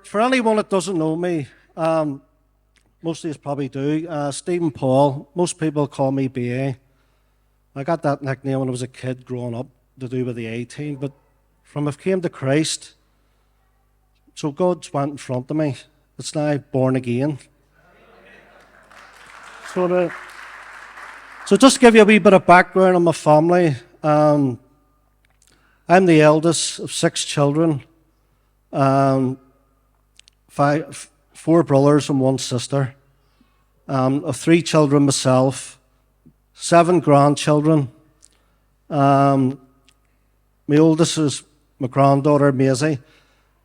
for anyone that doesn't know me, most of you probably do. Stephen Paul, most people call me BA. I got that nickname when I was a kid growing up to do with the A team, but from I came to Christ, so God's went in front of me. It's now born again. So just to give you a wee bit of background on my family, I'm the eldest of 6 children, 4 brothers and 1 sister. Of 3 children myself, 7 grandchildren. My oldest is my granddaughter, Maisie,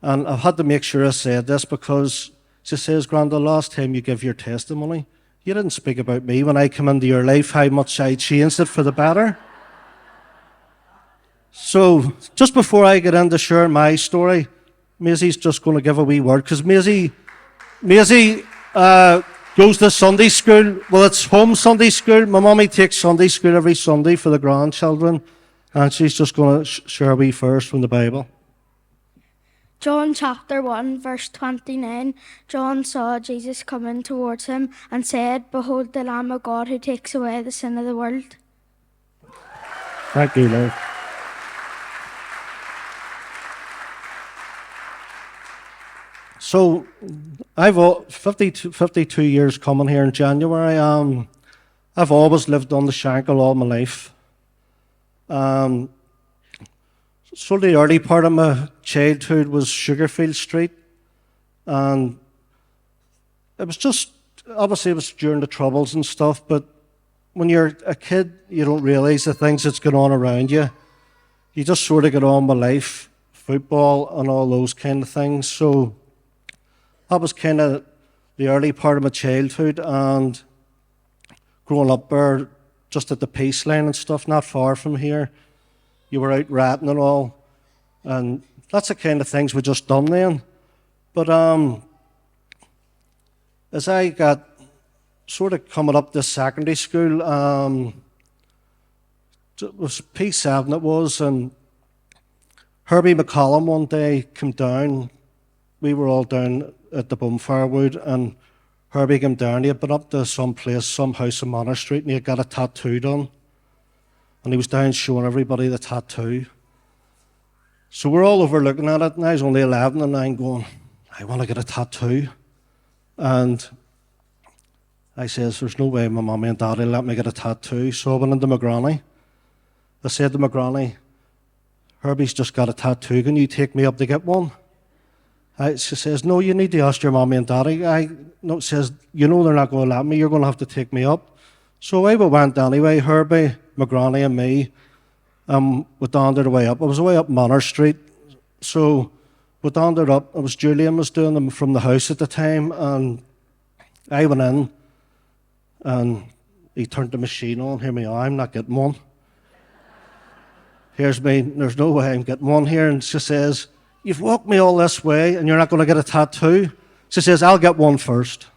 and I've had to make sure I said this because she says, Granda, last time you give your testimony, you didn't speak about me when I come into your life, how much I changed it for the better. So just before I get into sharing my story, Maisie's just going to give a wee word, because Maisie goes to Sunday school. Well, it's home Sunday school. My mummy takes Sunday school every Sunday for the grandchildren, and she's just going to share a wee verse from the Bible. John chapter 1, verse 29, John saw Jesus coming towards him and said, Behold the Lamb of God who takes away the sin of the world. Thank you, Lord. So, I've 52 years coming here in January. I've always lived on the Shankill all my life. So the early part of my childhood was Sugarfield Street, and it was just, obviously it was during the Troubles and stuff, but when you're a kid, you don't realise the things that's going on around you. You just sort of get on with life, football and all those kind of things. So that was kind of the early part of my childhood, and growing up there, just at the Peace Line and stuff, not far from here. You were out ratting and all, and that's the kind of things we just done then. But as I got sort of coming up to secondary school, it was P7 it was, and Herbie McCollum one day came down. We were all down at the Bonfirewood, and Herbie came down. He had been up to some place, some house in Manor Street, and he had got a tattoo done. And he was down showing everybody the tattoo. So we're all over looking at it, and I was only 11, and I'm going, I want to get a tattoo. And I says, there's no way my mummy and daddy let me get a tattoo. So I went into my granny. I said to my granny, Herbie's just got a tattoo, can you take me up to get one? She says, no, you need to ask your mummy and daddy. Says, you know they're not going to let me, you're going to have to take me up. So away we went anyway, Herbie, my granny and me, we wandered away up. I was away up Manor Street, so we wandered up. It was Julian was doing them from the house at the time, and I went in, and he turned the machine on. Here we are, I'm not getting one. Here's me, there's no way I'm getting one here. And she says, you've walked me all this way, and you're not going to get a tattoo? She says, I'll get one first.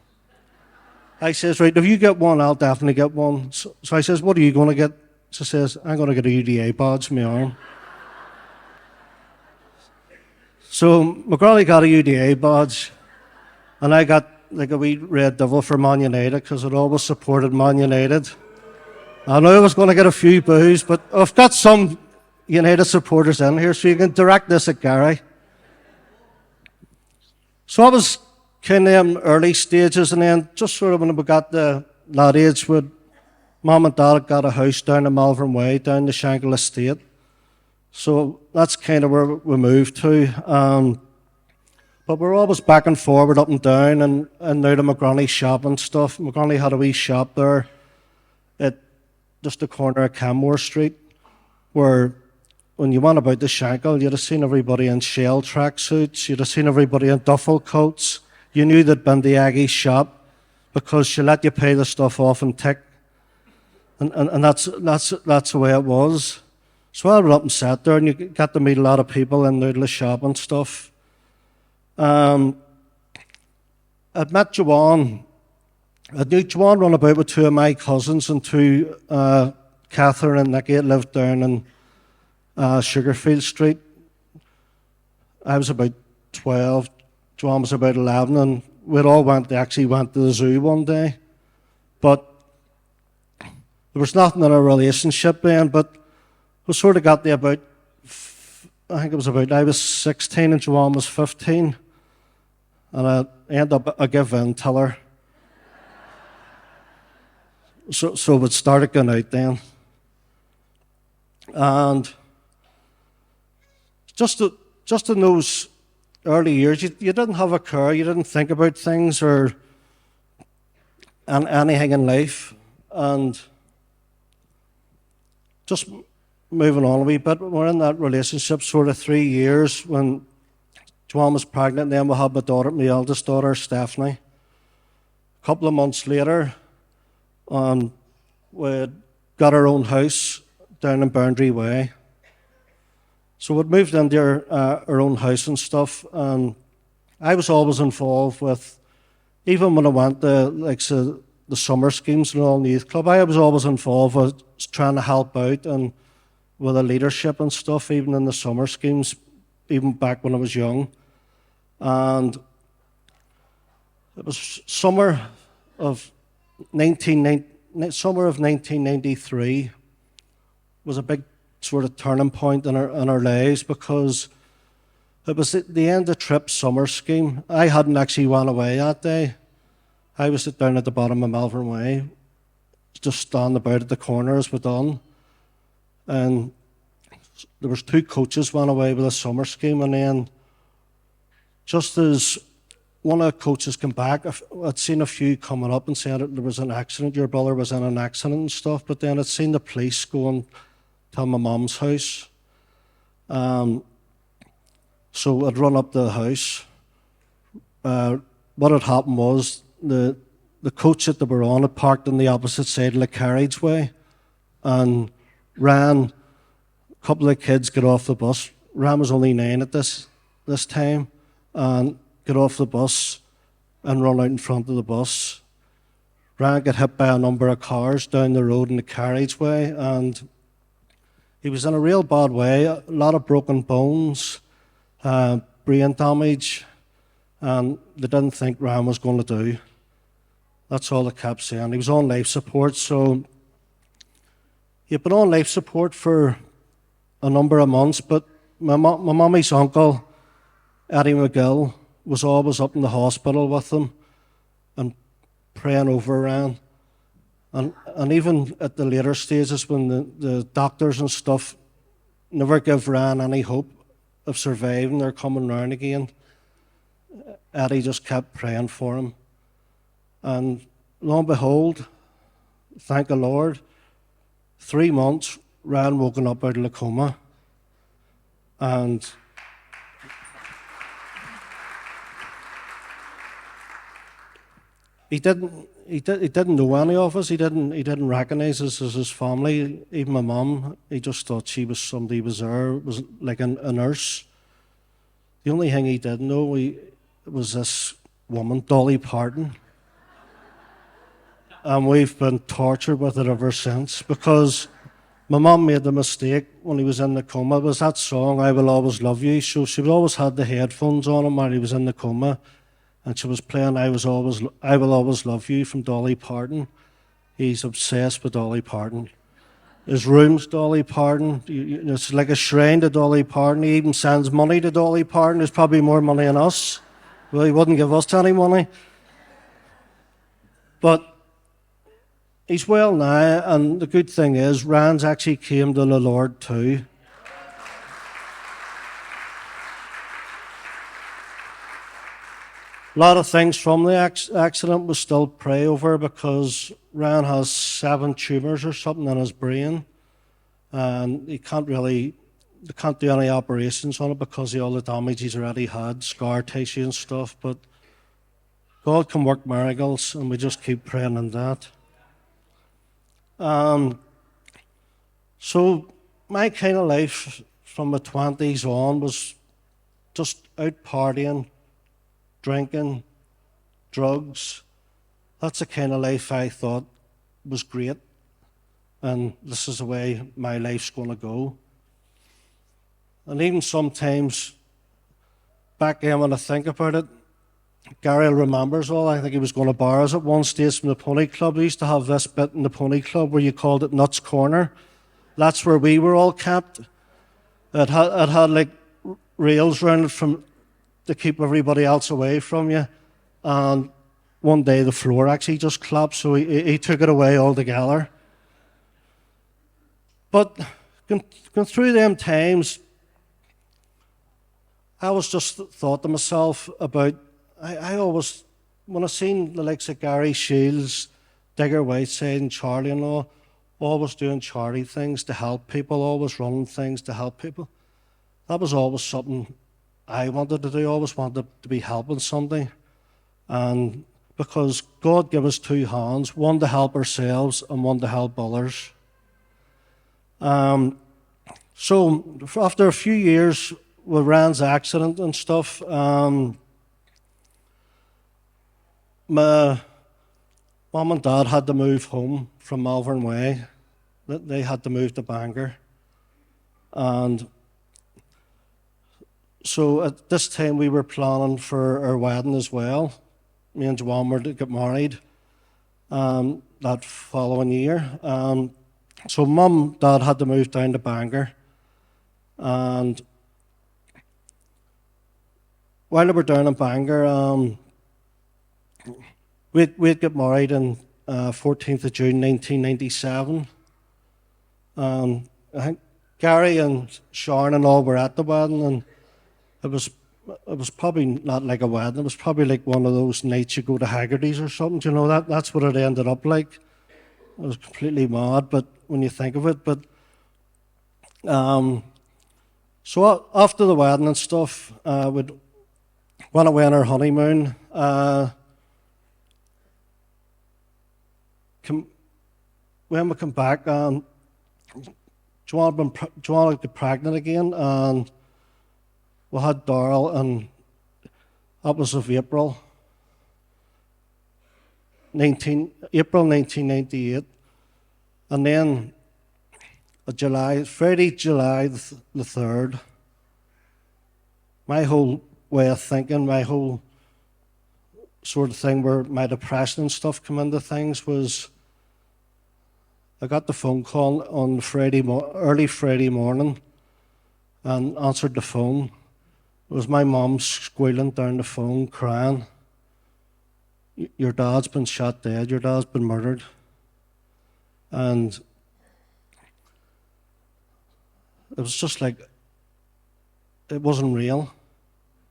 I says, right, if you get one, I'll definitely get one. So I says, what are you going to get? She says, I'm going to get a UDA badge in my arm. So my granny got a UDA badge, and I got like a wee red devil for Man United, because I'd always supported Man United. I know I was going to get a few boos, but I've got some United supporters in here, so you can direct this at Gary. So I was kind of in early stages, and then just sort of when we got to that age, Mum and Dad got a house down in Malvern Way, down the Shankill Estate. So that's kind of where we moved to. But we're always back and forward, up and down, and out of my granny's shop and stuff. My granny had a wee shop there at just the corner of Canmore Street, where when you went about the Shankill, you'd have seen everybody in shell tracksuits, you'd have seen everybody in duffel coats. You knew they'd been to Aggie's shop because she let you pay the stuff off and tick. And that's the way it was. So I went up and sat there, and you got to meet a lot of people in the shop and stuff. I'd met Joanne. I knew Joanne run about with 2 of my cousins, and 2, Catherine and Nicky, had lived down in Sugarfield Street. I was about 12. Joanne was about 11, and we'd all actually went to the zoo one day. But there was nothing in our relationship then, but we sort of got to about, I was 16 and Joanne was 15. And I give in to her. So it started going out then. And just in those early years, you didn't have a care, you didn't think about things or anything in life. And just moving on a wee bit, we're in that relationship sort of 3 years when Joanne was pregnant, and then we had my eldest daughter, Stephanie. A couple of months later, we got our own house down in Boundary Way. So we'd moved into our own house and stuff, and I was always involved with, even when I went to the summer schemes and all in the youth club, I was always involved with trying to help out and with the leadership and stuff, even in the summer schemes, even back when I was young. And it was summer of 1993 was a big sort of turning point in our lives, because it was at the end of Trip summer scheme. I hadn't actually went away that day. I was down at the bottom of Malvern Way, just standing about at the corner as we done. And there was 2 coaches went away with a summer scheme, and then just as one of the coaches came back, I'd seen a few coming up and saying that there was an accident, your brother was in an accident and stuff, but then I'd seen the police going to my mum's house. So I'd run up to the house. What had happened was the coach that they were on had parked on the opposite side of the carriageway and ran. A couple of kids got off the bus. Ran was only 9 at this time, and got off the bus and run out in front of the bus. Ran got hit by a number of cars down the road in the carriageway, and he was in a real bad way. A lot of broken bones, brain damage, and they didn't think Ryan was going to do. That's all they kept saying. He was on life support, so he'd been on life support for a number of months, but my mummy's uncle, Eddie McGill, was always up in the hospital with him and praying over Ryan. And even at the later stages when the doctors and stuff never give Ryan any hope of surviving or coming round again, Eddie just kept praying for him. And lo and behold, thank the Lord, 3 months, Ryan woken up out of the coma. And he didn't know any of us. He didn't recognise us as his family. Even my mum, he just thought she was somebody who was there. It was like a nurse. The only thing he didn't know was this woman, Dolly Parton. And we've been tortured with it ever since, because my mum made the mistake when he was in the coma. It was that song, I Will Always Love You. So she would always had the headphones on him while he was in the coma. And she was playing I Will Always Love You from Dolly Parton. He's obsessed with Dolly Parton. His room's Dolly Parton. It's like a shrine to Dolly Parton. He even sends money to Dolly Parton. There's probably more money than us. Well, he wouldn't give us any money. But he's well now, and the good thing is, Rand's actually came to the Lord too. A lot of things from the accident we still pray over, because Rand has 7 tumours or something in his brain, and they can't do any operations on it because of all the damage he's already had, scar tissue and stuff. But God can work miracles, and we just keep praying on that. So my kind of life from my 20s on was just out partying, drinking, drugs. That's the kind of life I thought was great, and this is the way my life's going to go. And even sometimes, back then when I think about it, Gary remembers all. I think he was going to borrow us at one stage from the pony club. We used to have this bit in the pony club where you called it Nuts Corner. That's where we were all kept. It had like rails around it to keep everybody else away from you. And one day the floor actually just collapsed, so he took it away altogether. But going through them times, I always just thought to myself about, I always, when I seen the likes of Gary Shields, Digger Whiteside and Charlie and all, always doing charity things to help people, always running things to help people. That was always something I wanted to do, always wanted to be helping somebody. And because God gave us two hands, one to help ourselves and one to help others. So after a few years with Rand's accident and stuff, my mum and dad had to move home from Malvern Way. They had to move to Bangor. And so at this time we were planning for our wedding as well. Me and Joanne were to get married that following year. So Mum, Dad had to move down to Bangor. And while they were down in Bangor, we'd get married on 14th of June 1997. I think Gary and Sharon and all were at the wedding, and it was probably not like a wedding. It was probably like one of those nights you go to Haggerty's or something. You know, that's what it ended up like. It was completely mad, but when you think of it. But so after the wedding and stuff, we'd went away on our honeymoon. When we come back, Joanne got pregnant again, and we had Darrell, and that was of April 1998. And then Friday, July the 3rd, my whole way of thinking, my whole sort of thing where my depression and stuff come into things was, I got the phone call on early Friday morning and answered the phone. It was my mum squealing down the phone, crying. Your dad's been shot dead, your dad's been murdered. And it was just like, it wasn't real.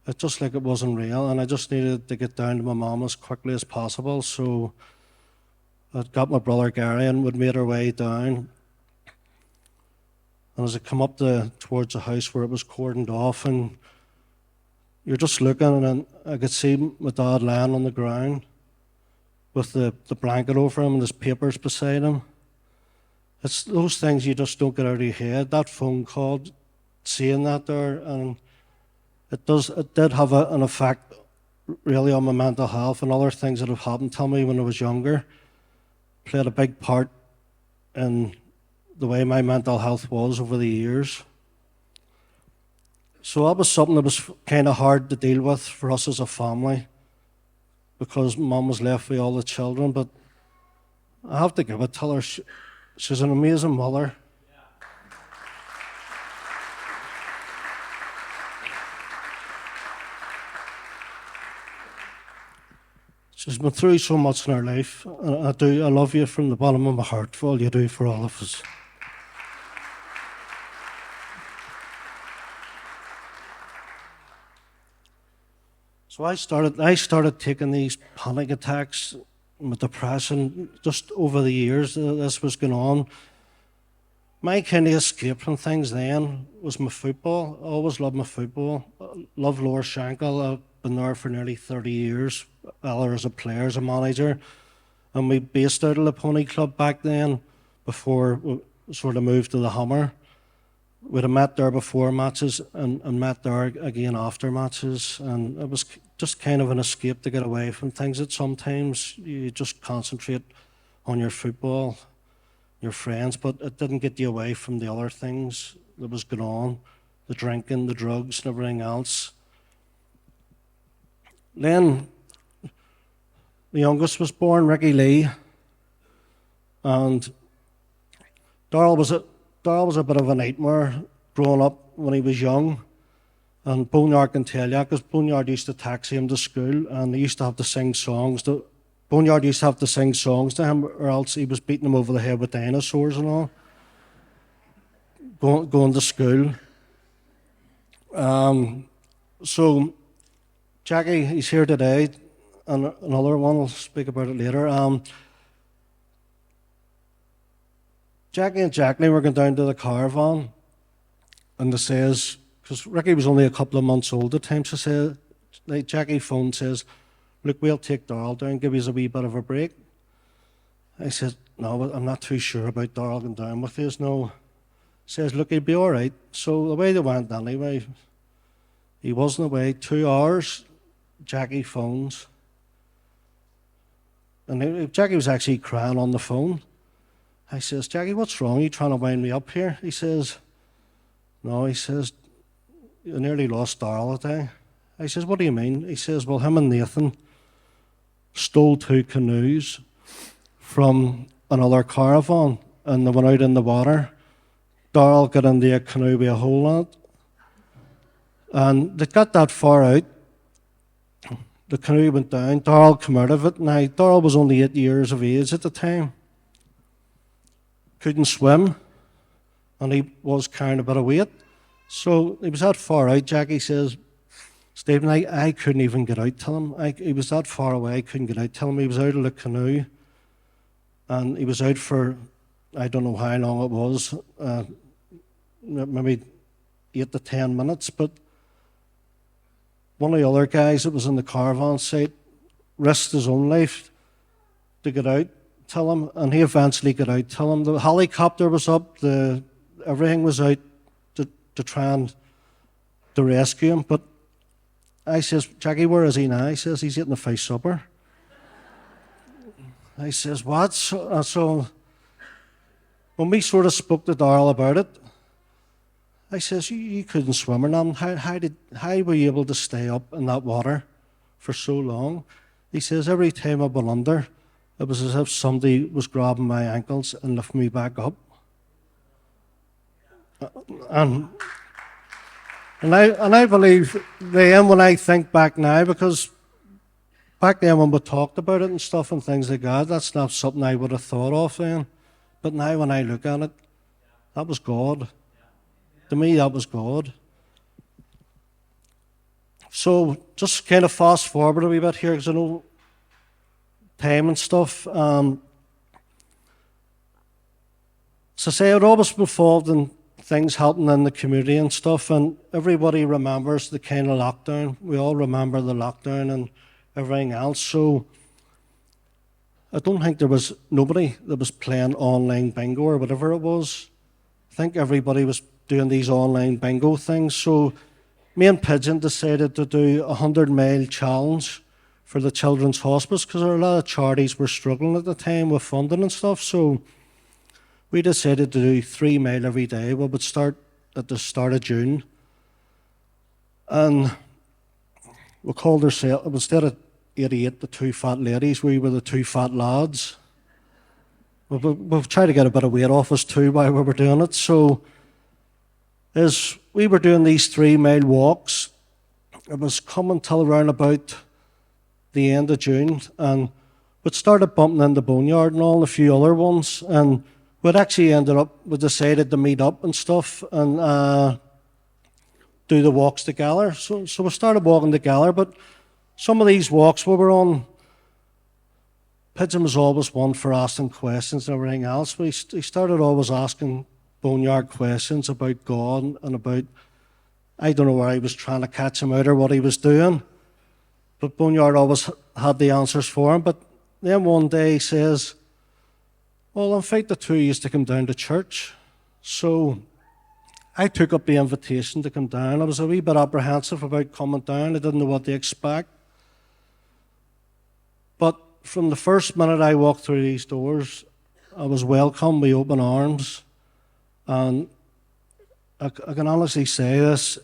It's just like it wasn't real, and I just needed to get down to my mum as quickly as possible. So I got my brother Gary and we'd made our way down. And as I come up towards the house where it was cordoned off, and you're just looking, and I could see my dad lying on the ground with the blanket over him and his papers beside him. It's those things you just don't get out of your head. That phone call, seeing that there, and it did have an effect really on my mental health, and other things that have happened to me when I was younger played a big part in the way my mental health was over the years. So that was something that was kind of hard to deal with for us as a family, because Mum was left with all the children. But I have to give it to her. She's an amazing mother. She's been through so much in her life. And I love you from the bottom of my heart for all you do for all of us. So I started taking these panic attacks with depression just over the years that this was going on. My kind of escape from things then was my football. I always loved my football. I love Lower Shankill. I've been there for nearly 30 years, either as a player, as a manager. And we based out of the Pony Club back then before we sort of moved to the Hammer. We'd have met there before matches and met there again after matches. And it was just kind of an escape to get away from things that sometimes you just concentrate on your football, your friends, but it didn't get you away from the other things that was going on, the drinking, the drugs and everything else. Then the youngest was born, Ricky Lee, and Darrell was a bit of a nightmare growing up when he was young. And Boneyard can tell you, because Boneyard used to taxi him to school, and he used to have to sing songs. Boneyard used to have to sing songs to him, or else he was beating him over the head with dinosaurs and all, going to school. So Jackie, he's here today, and another one, I'll speak about it later. Jackie and Jacqueline were going down to the caravan, and they says, because Ricky was only a couple of months old at the time, she said, like, Jackie phone says, look, we'll take Darrell down, give us a wee bit of a break. I said, no, I'm not too sure about Darrell going down with us, no. Says, look, he'll be all right. So the way they went anyway, he wasn't away 2 hours, Jackie phones. And Jackie was actually crying on the phone. I says, Jackie, what's wrong? Are you trying to wind me up here? He says, no, he says, I nearly lost Darrell today. I says, what do you mean? He says, well, him and Nathan stole 2 canoes from another caravan, and they went out in the water. Darrell got into a canoe with a hole in it. And they got that far out. The canoe went down. Darrell came out of it. Now, Darrell was only 8 years of age at the time. Couldn't swim, and he was carrying a bit of weight. So he was that far out. Jackie says, Stephen, I couldn't even get out to him. He was that far away, I couldn't get out to him. He was out of the canoe, and he was out for, I don't know how long it was, maybe 8 to 10 minutes, but one of the other guys that was in the caravan site risked his own life to get out to him, and he eventually got out to him. The helicopter was up, everything was out to try and to rescue him, but I says, Jackie, where is he now? He says, he's eating a fish supper. I says, what? So when we sort of spoke to Darrell about it, I says, you couldn't swim or nothing. How were you able to stay up in that water for so long? He says, every time I went under, it was as if somebody was grabbing my ankles and lifting me back up. And I believe then, when I think back now, because back then when we talked about it and stuff and things like that, that's not something I would have thought of then. But now when I look at it, that was God. To me, that was God. So just kind of fast forward a wee bit here, because I know time and stuff. So say I'd always been involved in things happening in the community and stuff, and everybody remembers the kind of lockdown. We all remember the lockdown and everything else. So I don't think there was nobody that was playing online bingo or whatever it was. I think everybody was doing these online bingo things. So me and Pigeon decided to do a 100-mile challenge for the Children's Hospice, because a lot of charities were struggling at the time with funding and stuff. So we decided to do 3 mile every day. We would start at the start of June. And we called ourselves, instead of 88, the 2 fat ladies, we were the 2 fat lads. We've tried to get a bit of weight off us too while we were doing it. So as we were doing these 3 mile walks, it was coming till around about the end of June, and we'd started bumping into Boneyard and all, a few other ones, and we'd actually we decided to meet up and stuff and do the walks together. So we started walking together, but some of these walks we were on, Pigeon was always one for asking questions and everything else, but he started always asking Boneyard questions about God and about, I don't know where he was trying to catch him out or what he was doing, but Boneyard always had the answers for him. But then one day he says, well, in fact, the 2 used to come down to church. So I took up the invitation to come down. I was a wee bit apprehensive about coming down. I didn't know what to expect. But from the first minute I walked through these doors, I was welcomed with open arms. And I can honestly say this,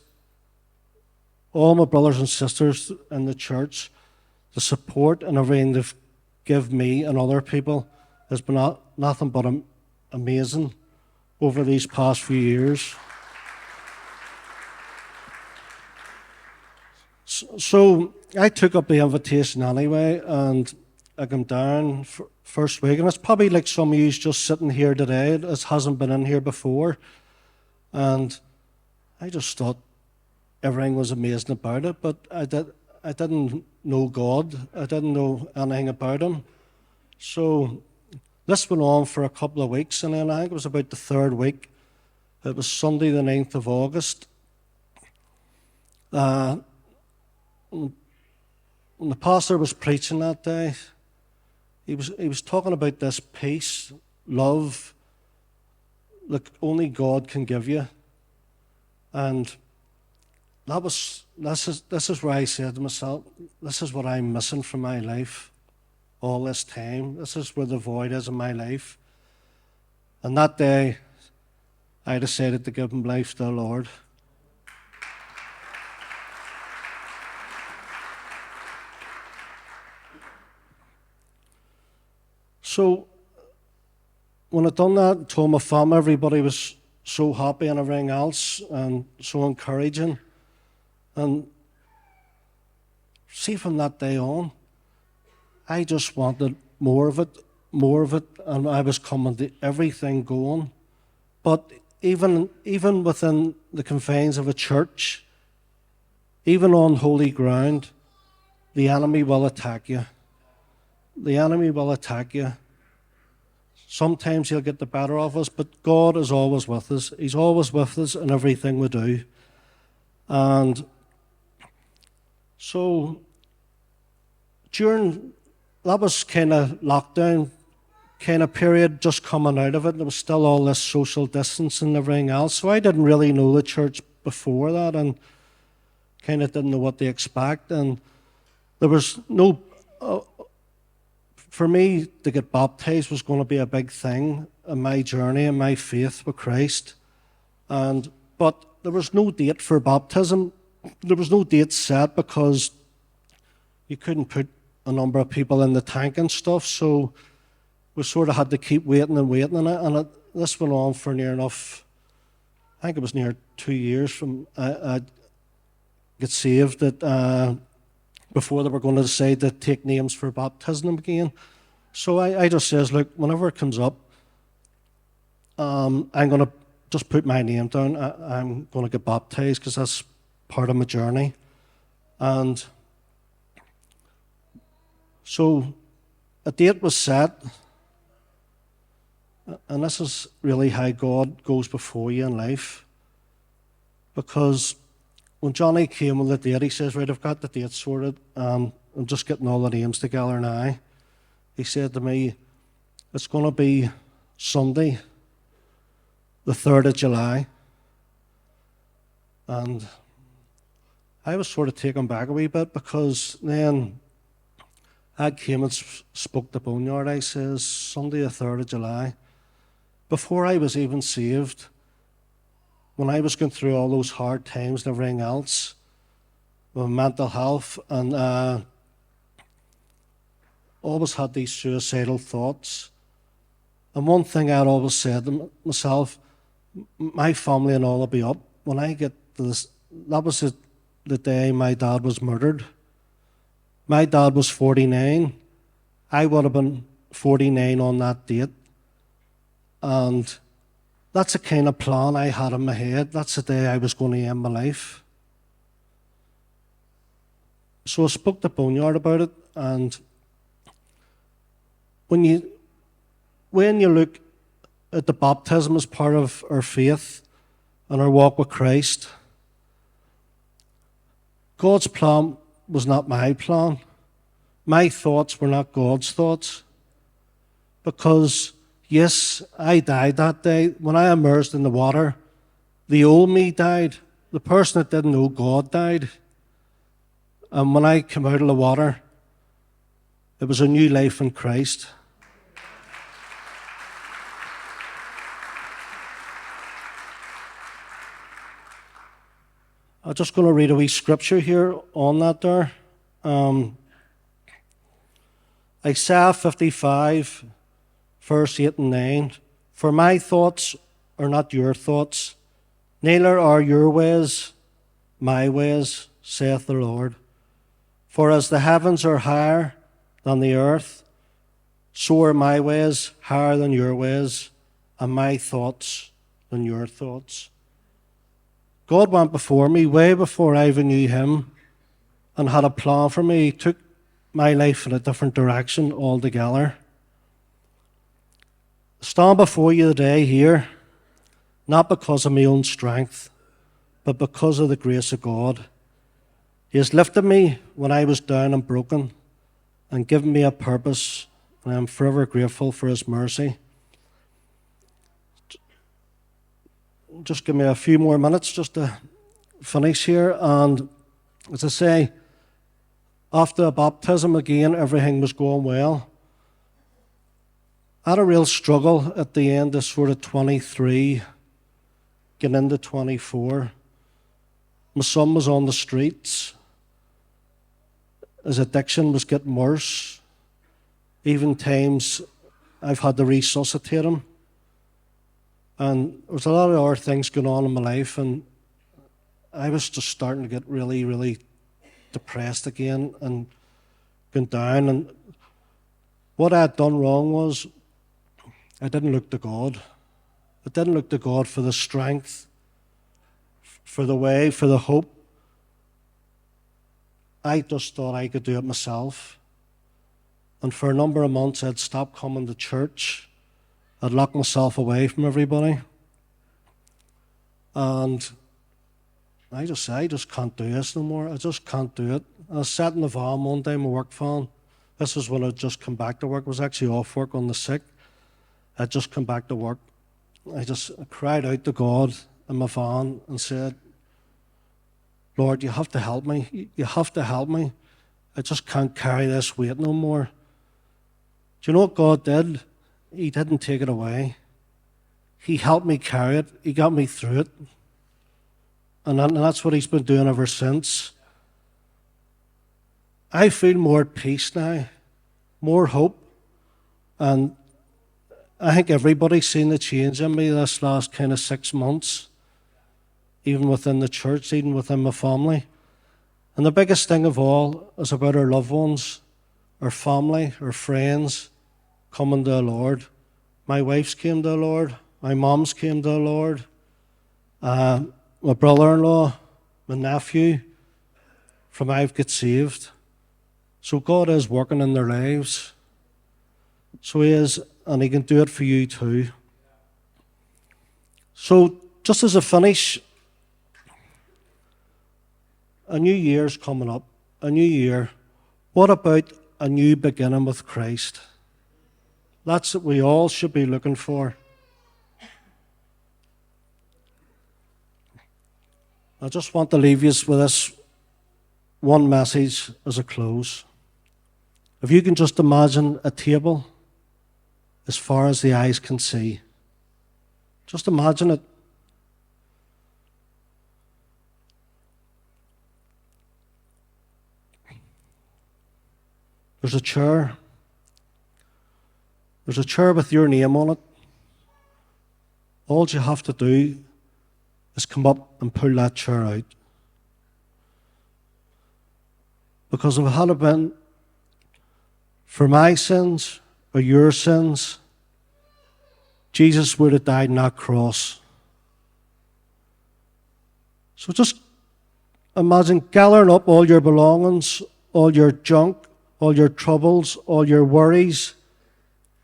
all my brothers and sisters in the church, the support and everything they've give me and other people has been nothing but amazing over these past few years. So I took up the invitation anyway, and I came down for first week, and it's probably like some of you just sitting here today that hasn't been in here before, and I just thought everything was amazing about it, but I didn't know God. I didn't know anything about Him. So this went on for a couple of weeks, and then I think it was about the third week. It was Sunday the 9th of August. When the pastor was preaching that day, he was talking about this peace, love, that only God can give you. And this is where I said to myself, this is what I'm missing from my life all this time. This is where the void is in my life. And that day, I decided to give my life to the Lord. So when I done that, told my family, everybody was so happy and everything else, and so encouraging. And see, from that day on, I just wanted more of it, and I was coming to everything going. But even within the confines of a church, even on holy ground, the enemy will attack you. The enemy will attack you. Sometimes he'll get the better of us, but God is always with us. He's always with us in everything we do. And so during that was kind of lockdown kind of period, just coming out of it, there was still all this social distance and everything else. So I didn't really know the church before that, and kind of didn't know what to expect. And there was no for me, to get baptized was going to be a big thing in my journey and my faith with Christ. But there was no date for baptism. There was no date set because you couldn't put a number of people in the tank and stuff. So we sort of had to keep waiting and waiting. And this went on for near enough, I think it was near 2 years from I got saved before they were going to decide to take names for baptism again. So I just says, look, whenever it comes up, I'm going to just put my name down. I'm going to get baptized because that's part of my journey. And so a date was set, and this is really how God goes before you in life. Because when Johnny came with the date, he says, right, I've got the date sorted. I'm just getting all the names together now. He said to me, it's going to be Sunday, the 3rd of July. And I was sort of taken back a wee bit, because then I came and spoke to Boneyard. I says, Sunday, the 3rd of July. Before I was even saved, when I was going through all those hard times and everything else, with mental health, and always had these suicidal thoughts. And one thing I'd always said to myself, my family and all will be up. When I get to this, that was the day my dad was murdered. My dad was 49. I would have been 49 on that date. And that's the kind of plan I had in my head. That's the day I was going to end my life. So I spoke to Boneyard about it, and when you look at the baptism as part of our faith and our walk with Christ, God's plan was not my plan. My thoughts were not God's thoughts. Because yes, I died that day. When I immersed in the water, the old me died. The person that didn't know God died. And when I came out of the water, it was a new life in Christ. I'm just going to read a wee scripture here on that there. Isaiah 55, verse 8 and 9. For my thoughts are not your thoughts, neither are your ways my ways, saith the Lord. For as the heavens are higher than the earth, so are my ways higher than your ways, and my thoughts than your thoughts. God went before me, way before I even knew him, and had a plan for me. He took my life in a different direction altogether. I stand before you today here, not because of my own strength, but because of the grace of God. He has lifted me when I was down and broken and given me a purpose, and I am forever grateful for his mercy. Just give me a few more minutes just to finish here. And as I say, after the baptism again, everything was going well. I had a real struggle at the end of sort of 23, getting into 24. My son was on the streets. His addiction was getting worse. Even times I've had to resuscitate him. And there was a lot of other things going on in my life, and I was just starting to get really, really depressed again and going down. And what I had done wrong was I didn't look to God. I didn't look to God for the strength, for the way, for the hope. I just thought I could do it myself. And for a number of months, I'd stopped coming to church. I'd locked myself away from everybody. And I just can't do this no more. I just can't do it. I was sat in the van one day, my work van. This was when I'd just come back to work. I was actually off work on the sick. I'd just come back to work. I cried out to God in my van and said, Lord, you have to help me. You have to help me. I just can't carry this weight no more. Do you know what God did? He didn't take it away. He helped me carry it. He got me through it. And that's what he's been doing ever since. I feel more at peace now, more hope. And I think everybody's seen the change in me this last kind of 6 months, even within the church, even within my family. And the biggest thing of all is about our loved ones, our family, our friends coming to the Lord. My wife's came to the Lord. My mom's came to the Lord. My brother-in-law, my nephew, from I've got saved. So God is working in their lives. So he is, and he can do it for you too. So just as a finish, a new year's coming up, a new year. What about a new beginning with Christ? That's what we all should be looking for. I just want to leave you with this one message as a close. If you can just imagine a table as far as the eyes can see. Just imagine it. There's a chair. There's a chair with your name on it. All you have to do is come up and pull that chair out. Because if it had been for my sins or your sins, Jesus would have died on that cross. So just imagine gathering up all your belongings, all your junk, all your troubles, all your worries,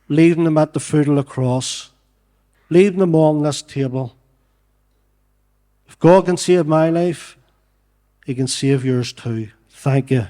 leaving them at the foot of the cross, leaving them on this table. If God can save my life, he can save yours too. Thank you.